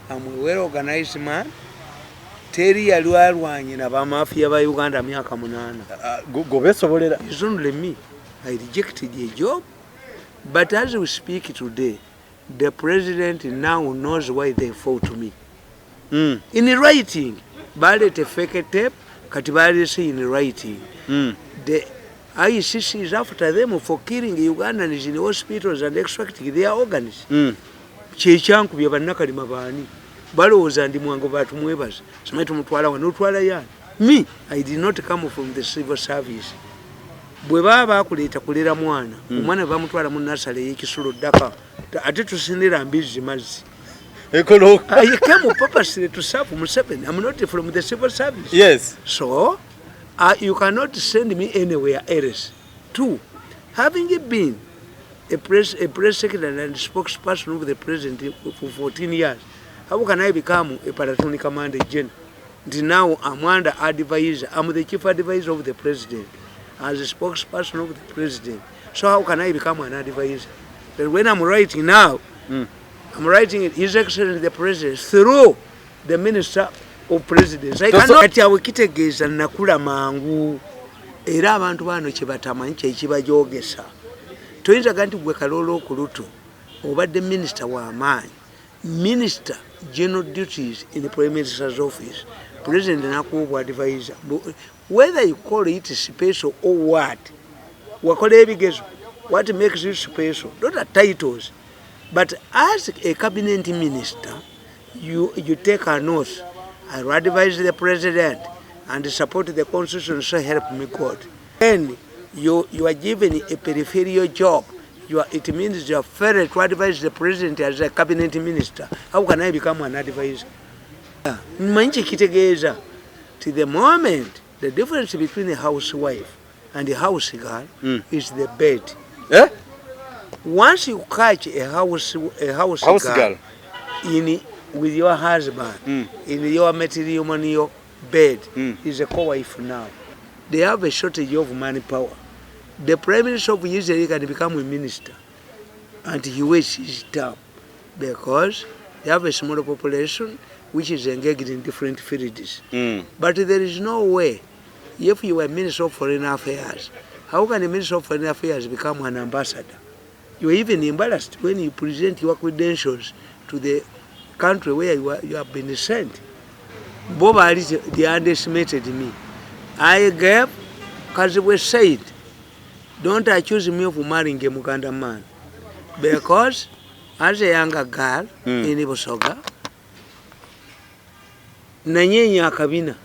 I'm a well-organized man. Teri yalwalwanye na bamafia ba Uganda myaka 8. It's only me. I rejected a job. But as we speak today, the president now knows why they fought me. In writing, ballet a fake tape, Katibali in writing. The ICC is after them for killing Ugandans in hospitals and extracting their organs. Chechanku byabanaka limabani. Balowooza ndi mwango batu mwebaza. Samaitu mutwala wanotwala yani. Me, I did not come from the civil service. Bwe baba akuleta kulera mwana. Omwana bamutwala mu nasale y'ekisulo ddaka. Ate tusindira mbizi mazzi. I came purposely to serve Museveni. I'm not from the civil service. Yes. So, you cannot send me anywhere else. 2, having been a press secretary and spokesperson of the president for 14 years, how can I become a platoon commander general? Now I'm under advisor. I'm the chief advisor of the president as a spokesperson of the president. So how can I become an advisor? But when I'm writing now, I'm writing it, His Excellency the President through the Minister of Presidency. I cannot kitegeeza nakula mangu era abantu bano kye batamanyi kye kibajogesa. Toyinza ganti gwe Kalolo Kuluto obadde minister wa amaanyi. Minister general duties in the Prime Minister's office. President nakuwa advisor. Whether you call it special or what, wakola ebigezo. What makes you special? Not are titles. But as a cabinet minister, you take an oath. I will advise the president and support the constitution, so help me God. Then you are given a peripheral job. It means you are fair to advise the president as a cabinet minister. How can I become an advisor? To the moment, the difference between a housewife and a house girl is the bed. Eh? Once you catch a house girl with your husband in your matrimonial bed, is a co-wife now. They have a shortage of manpower. The Prime Minister of Israel can become a minister and he waits his term because they have a small population which is engaged in different fields. But there is no way, if you are Minister of Foreign Affairs, how can a Minister of Foreign Affairs become an ambassador? You are even embarrassed when you present your credentials to the country where you have been sent. Boba, they underestimated me. I gave, because we said, don't accuse me of marrying a Muganda man. Because as a younger girl in Ibosoga, Nanyenya Kabina,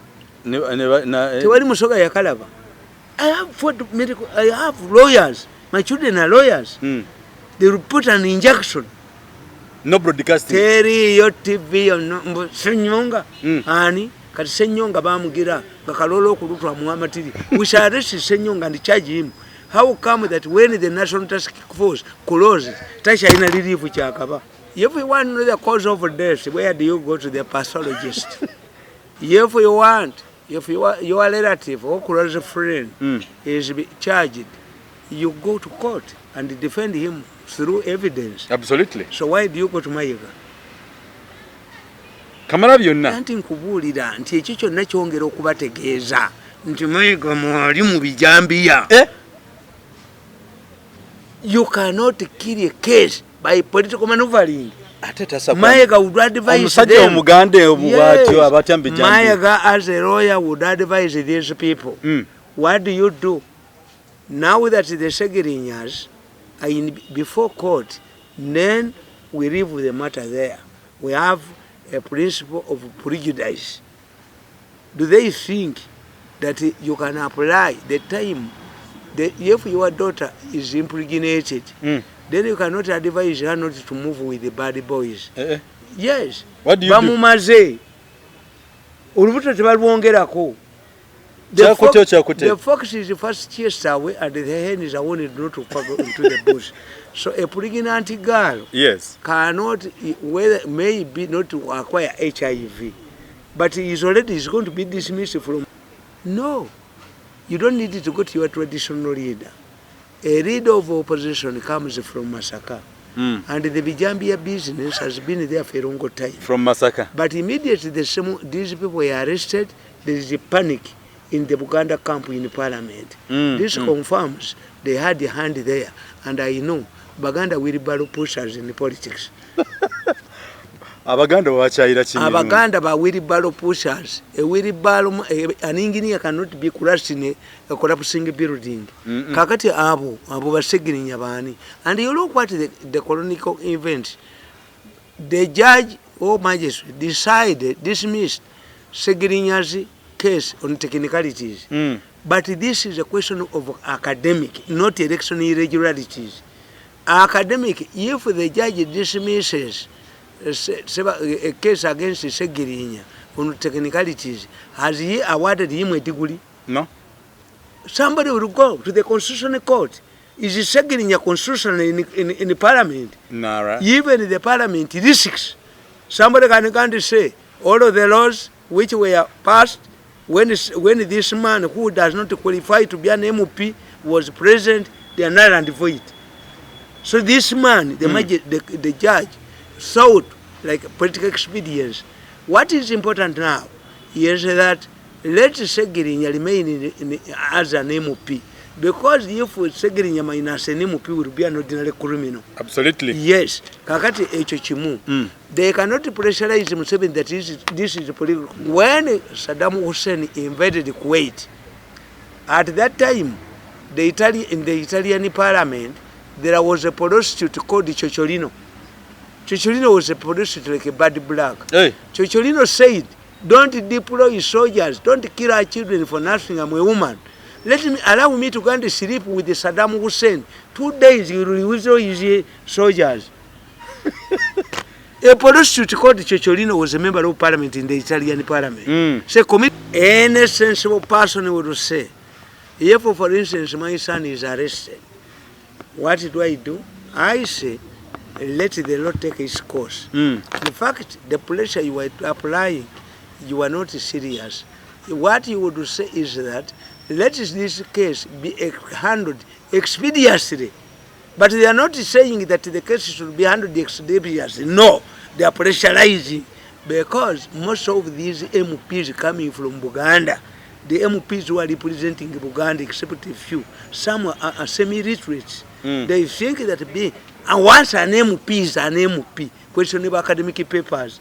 Tewari Musoga Yakalava. I have lawyers. My children are lawyers. They will put an injection. No broadcasting. Teri yo TV no senyonga. Ani kati senyonga bamugira Kalolo Kuluto amuamatiri. We shall arrest senyonga and charge him. How come that when the National Task Force closes, Tasha ina relief chakaba? If you want to know the cause of death, where do you go to the pathologist? If you want, if your relative or close friend is charged, you go to court and defend him through evidence. Absolutely. So why do you go to Mayiga? Kamara byonna. Anti nkubulira nti ekyo kyonna kyongera okubategeeza nti Mayiga mwali mu bijjambiya. You cannot kill a case by political maneuvering. Mayiga would advise them. Mayiga as a lawyer would advise these people. What do you do? Now that the Segerinyas are before court, then we leave the matter there. We have a principle of prejudice. Do they think that you can apply the time that if your daughter is impregnated, then you cannot advise her not to move with the bad boys? Yes. What do you do? The fox is first chased away and the hen is warned not to go into the bush. So a pregnant girl cannot, maybe not to acquire HIV, but is going to be dismissed from. No, you don't need to go to your traditional leader. A leader of opposition comes from Masaka. And the Bijjambiya business has been there for a long time. From Masaka. But immediately these people were arrested, there is a panic in the Buganda camp in Parliament. This confirms they had a hand there. And I know Baganda wheelbarrow pushers in the politics. Abaganda wachayira chini. Abaganda ba wheelbarrow pushers. A wheelbarrow, an engineer cannot be crushed in a collapsing building. Kakati abu basegini nyabani. And you look what the colonial event. The judge or magistrate dismissed Segirinya's case on technicalities. But this is a question of academic, not election irregularities. Academic, if the judge dismisses a case against Segirinya on technicalities, has he awarded him a degree? No. Somebody will go to the Constitutional Court. Is Segirinya constitutional in the Parliament? No, right. Even the Parliament risks. Somebody can say all of the laws which were passed when this man who does not qualify to be an MP was present, they are null and void. So this man, the judge, thought like political expedience. What is important now is that let Segirinya remain as an MP. Because if Segirinya minus an MP will be an ordinary criminal. Absolutely. Yes. Kakati HHMU. They cannot pressurize Museveni that this is political. When Saddam Hussein invaded Kuwait, at that time, in the Italian parliament, there was a prostitute called Cicciolino. Cicciolino was a prostitute like a bad black. Hey. Cicciolino said, don't deploy soldiers, don't kill our children for nothing, I'm a woman. Allow me to go and sleep with the Saddam Hussein. 2 days he will withdraw his soldiers. A prostitute called Cicciolino was a member of parliament in the Italian parliament. So any sensible person would say, if for instance my son is arrested, what do? I say, let the law take its course. In fact, the pressure you are applying, you are not serious. What you would say is that let this case be handled expeditiously. But they are not saying that the case should be handled expeditiously. No, they are pressurizing because most of these MPs coming from Buganda, the MPs who are representing Buganda, except a few, some are semi-literate. They think that once an MP is an MP, questionable academic papers,